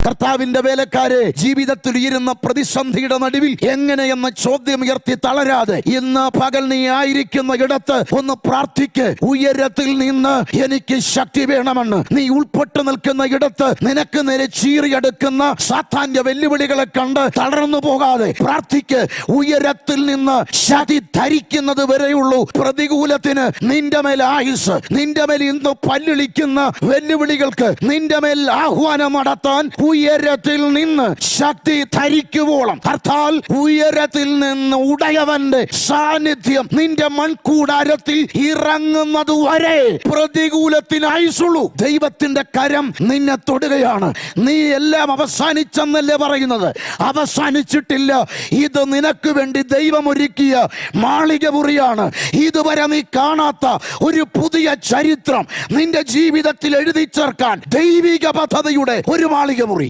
കർത്താവിന്റെ വേലക്കാരെ, ജീവിതത്തിൽ ഉയരുന്ന പ്രതിസന്ധിയുടെ നടുവിൽ എങ്ങനെയെന്ന ചോദ്യം ഉയർത്തി തളരാതെ ഇന്ന് പകൽ നീ ആയിരിക്കുന്ന ഇടത്ത് ഒന്ന് പ്രാർത്ഥിക്ക്. ഉയരത്തിൽ നിന്ന് എനിക്ക് ശക്തി വേണമെന്ന്. നീ ഉൾപ്പെട്ട് നിൽക്കുന്ന ഇടത്ത് നിനക്ക് നേരെ ചീറിയെടുക്കുന്ന സാത്താന്റെ വെല്ലുവിളികളെ കണ്ട് തളർന്നു പോകാതെ പ്രാർത്ഥിക്ക്. ഉയരത്തിൽ നിന്ന് ശക്തി ധരിക്കുന്നത് വരെയുള്ളൂ പ്രതികൂലത്തിന് നിന്റെ മേൽ ആയുസ്. നിന്റെ മേൽ ഇന്ന് പല്ലിളിക്കുന്ന വെല്ലുവിളികൾക്ക് നിന്റെ മേൽ ആഹ്വാനം നടത്താൻ ഉയരത്തിൽ നിന്ന് ശക്തി ധരിക്കുവോളം, അർത്ഥാൽ ഉയരത്തിൽ നിന്ന് ഉടയവന്റെ സാന്നിധ്യം നിന്റെ മൺകൂടാരത്തിൽ ഇറങ്ങുന്നത് വരെ പ്രതികൂലത്തിന് ആയുസുള്ളൂ. ദൈവത്തിന്റെ കരം നിന്നെ തൊടുകയാണ്. നീ എല്ലാം അവസാനിച്ചെന്നല്ലേ പറയുന്നത്? അവസാനിച്ചിട്ടില്ല. ഇത് നിനക്ക് വേണ്ടി ദൈവം ഒരുക്കിയ മാളിക മുറിയാണ്. ഇതുവരെ നീ കാണാത്ത ഒരു പുതിയ ചരിത്രം നിന്റെ ജീവിതത്തിൽ എഴുതി ചേർക്കാൻ ദൈവിക പദ്ധതിയുടെ ഒരു മാളിക മുറി.